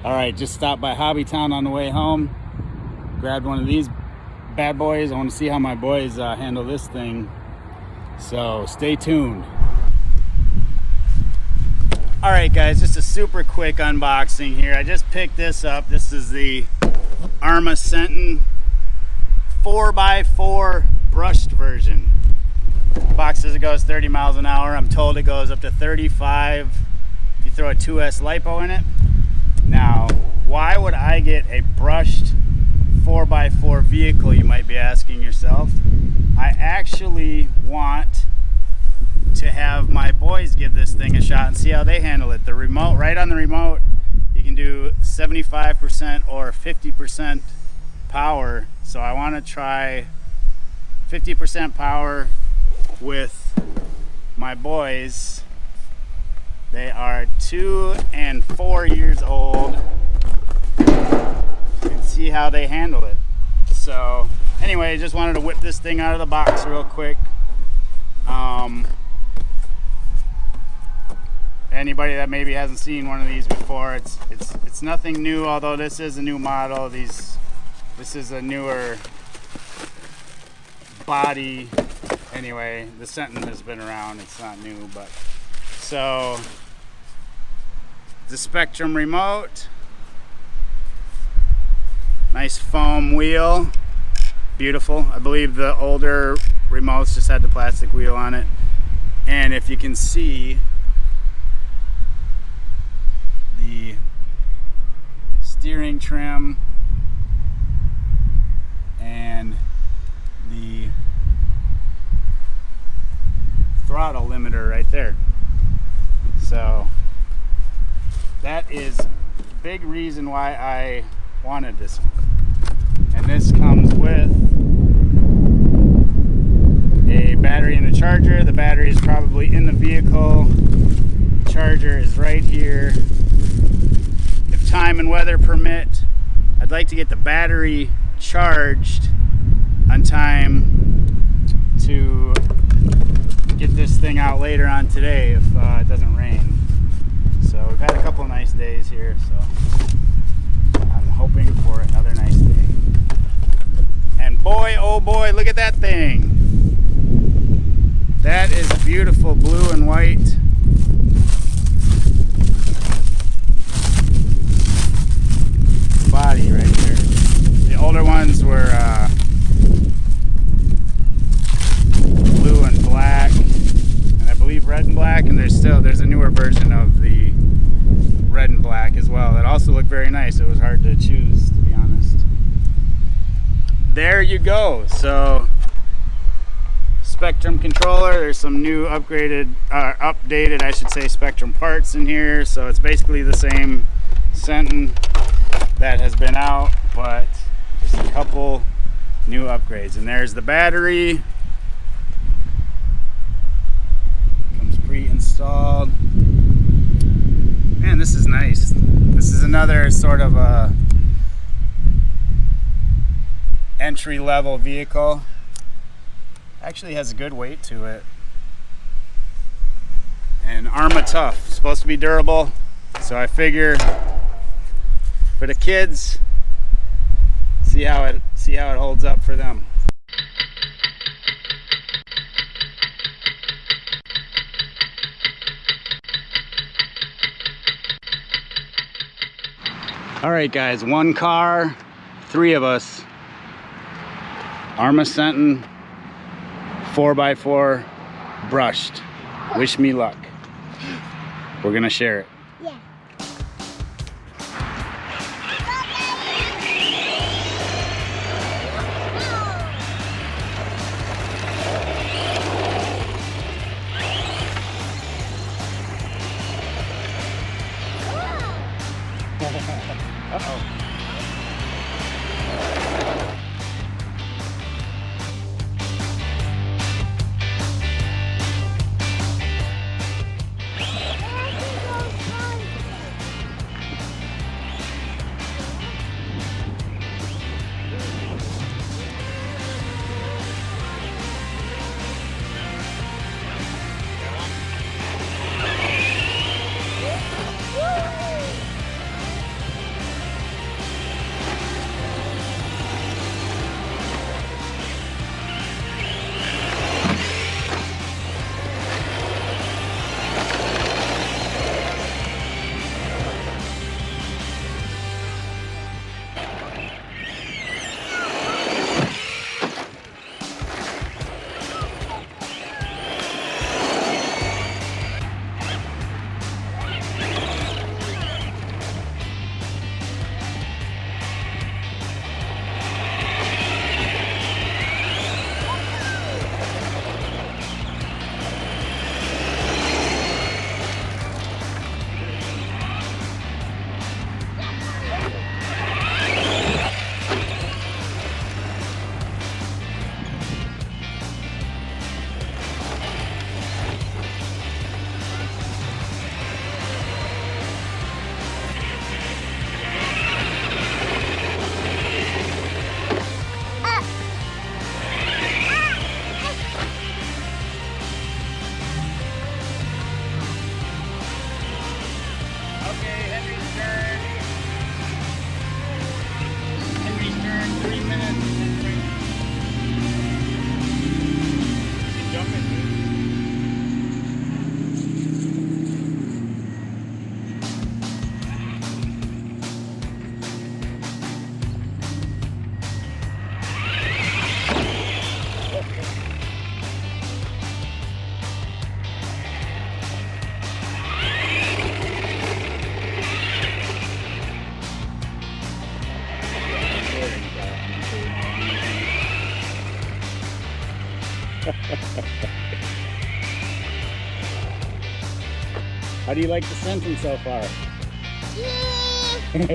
All right, just stopped by Hobbytown on the way home. Grabbed one of these bad boys. I want to see how my boys handle this thing. So stay tuned. All right, guys, just a super quick unboxing here. I just picked this up. This is the ARRMA Senton 4x4 brushed version. Box says it goes 30 miles an hour. I'm told it goes up to 35 if you throw a 2S LiPo in it. Now, why would I get a brushed 4x4 vehicle, you might be asking yourself? I actually want to have my boys give this thing a shot and see how they handle it. The remote, right on the remote, you can do 75% or 50% power. So I want to try 50% power with my boys. They are 2 and 4 years old, and see how they handle it. So anyway, just wanted to whip this thing out of the box real quick. Anybody that maybe hasn't seen one of these before, it's nothing new, although this is a new model. This is a newer body. Anyway, the Senton has been around, it's not new, but so the Spectrum remote, nice foam wheel, beautiful. I believe the older remotes just had the plastic wheel on it. And if you can see, the steering trim and the throttle limiter right there. So that is a big reason why I wanted this one. And this comes with a battery and a charger. The battery is probably in the vehicle. The charger is right here. If time and weather permit, I'd like to get the battery charged on time to get this thing out later on today if it doesn't rain. So we've had a couple of nice days here, so I'm hoping for another nice day. And boy, oh boy, look at that thing. That is beautiful blue and white. Body right there. The older ones were blue and black, and I believe red and black, and there's a newer version of the red and black as well that also looked very nice. It was hard to choose, to be honest. There you go. So Spectrum controller, there's some new updated I should say Spectrum parts in here, so it's basically the same Senton that has been out, but just a couple new upgrades. And there's the battery, comes pre-installed. Man, this is nice. This is another sort of a entry-level vehicle. Actually has a good weight to it. And ARRMA tough, supposed to be durable. So I figure for the kids, see how it holds up for them. All right, guys, one car, 3 of us. ARRMA Senton 4x4 brushed. Wish me luck. We're gonna share it. Yeah. Uh-oh. How do you like the Senton so far? Hey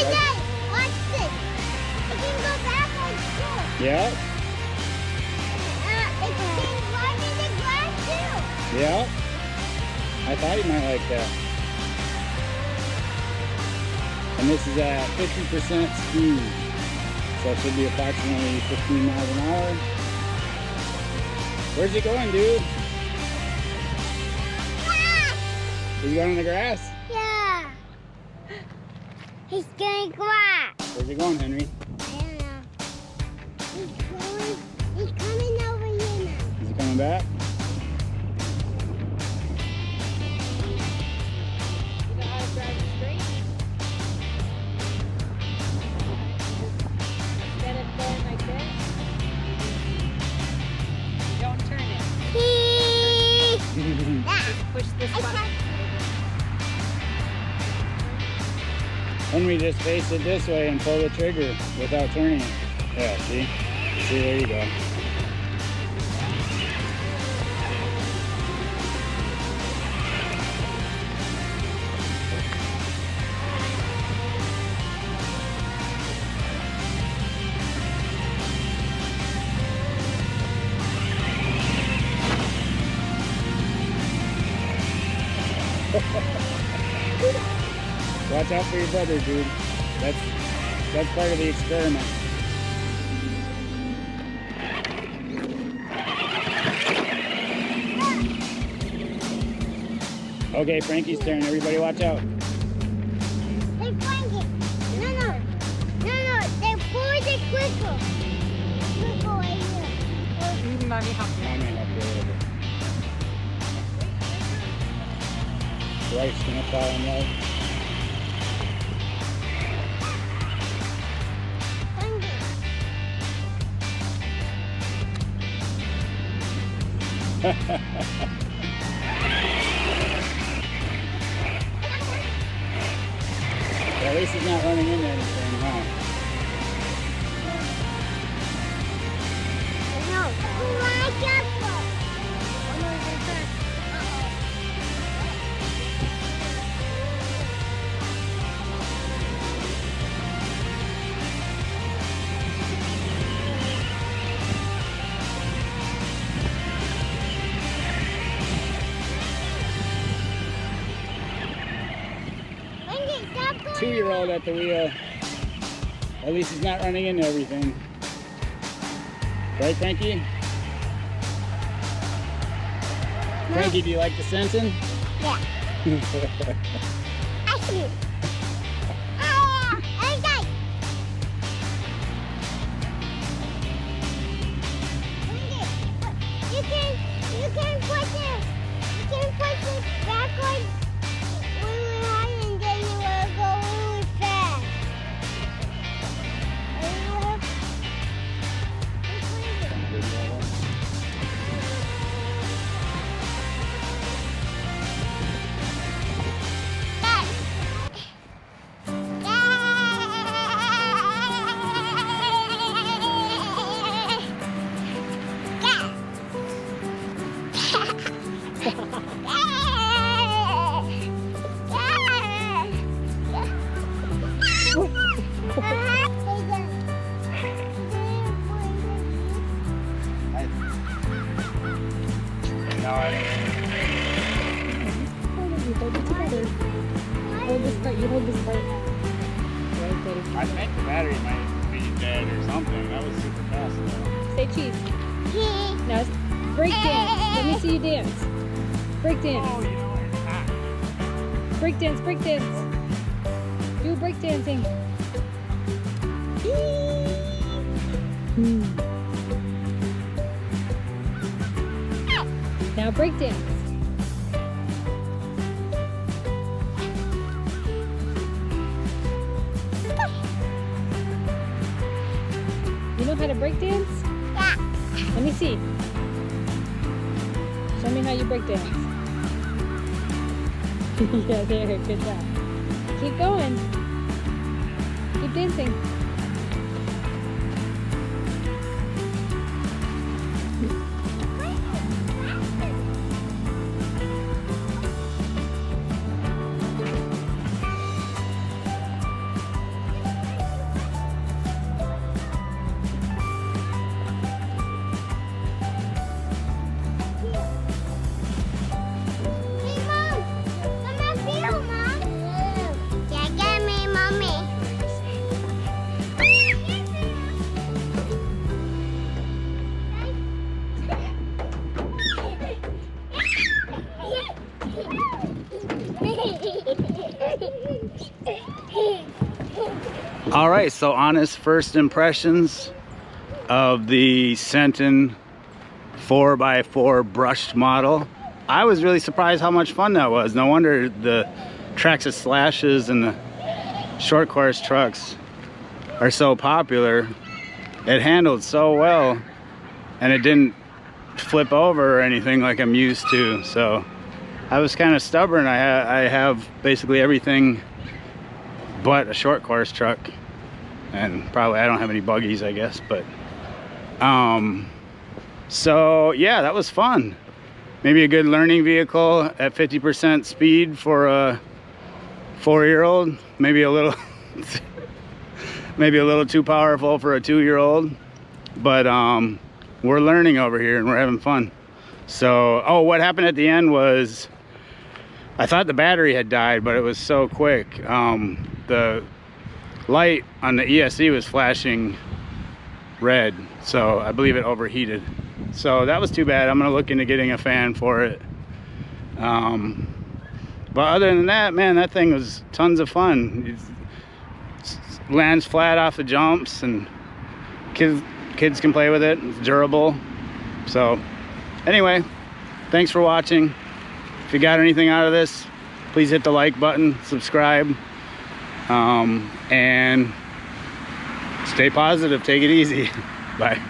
guys, watch this. I can go backwards too. Yeah? It can run in the grass too. Yeah? I thought you might like that. And this is at 50% speed. So it should be approximately 15 miles an hour. Where's he going, dude? Is he going in the grass? Yeah. He's going grass. Where's he going, Henry? I don't know. He's coming over here now. Is he coming back? You know how to drive it straight? Instead of going like this, don't turn it. Just push this button. Henry, just face it this way and pull the trigger without turning it. Yeah, see? See, there you go. Watch out for your brother, dude. That's part of the experiment. Okay, Frankie's turn. Everybody watch out. Hey, Frankie. No. They're forward and quicker. Quicker right here. Mommy, help you. Mommy, help you a little bit. Right's gonna fall in love. At least he's not running into anything, huh? No. Watch out for. Frankie, stop going. 2-year-old at the wheel. At least he's not running into everything. Right, Frankie? Frankie, do you like the Senton? Yeah. I see. Hey guys. You can push it backwards really hard and then you will go really fast. No, I don't. You hold it together. Hold this part. You hold this part. Right, buddy. I think the battery might be dead or something. That was super fast though. Say cheese. Now break dance. Let me see you dance. Break dance. Oh, you know it's hot. Break dance. Break dance. Do break dancing. Now break dance. You know how to break dance? Yeah. Let me see. Show me how you break dance. Yeah, there. Good job. Keep going. Keep dancing. All right, so honest first impressions of the Senton 4x4 brushed model. I was really surprised how much fun that was. No wonder the Traxxas Slashes and the short course trucks are so popular. It handled so well, and it didn't flip over or anything like I'm used to. So I was kind of stubborn. I have basically everything but a short course truck, and probably I don't have any buggies, I guess. But so yeah, that was fun. Maybe a good learning vehicle at 50% speed for a 4-year-old. Maybe a little maybe a little too powerful for a 2-year-old. But we're learning over here and we're having fun. So, oh, what happened at the end was I thought the battery had died, but it was so quick. The light on the ESC was flashing red, so I believe it overheated. So that was too bad. I'm gonna look into getting a fan for it. But other than that, man, that thing was tons of fun. It lands flat off the jumps, and kids can play with it. It's durable. So anyway, thanks for watching. If you got anything out of this, please hit the like button, subscribe, and stay positive. Take it easy. Bye.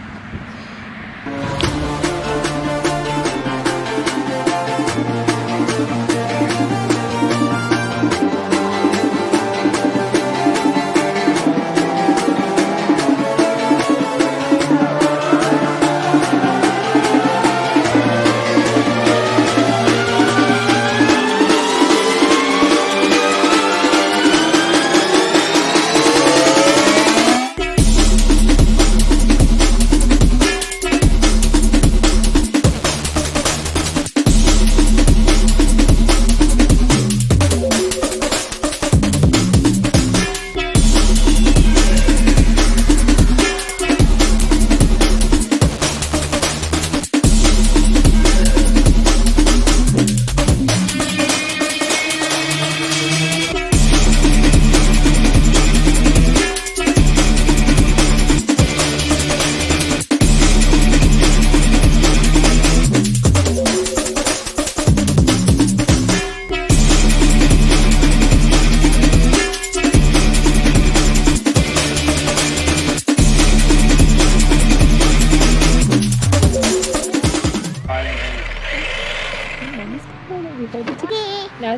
Now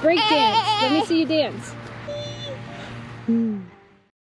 break dance. Let me see you dance.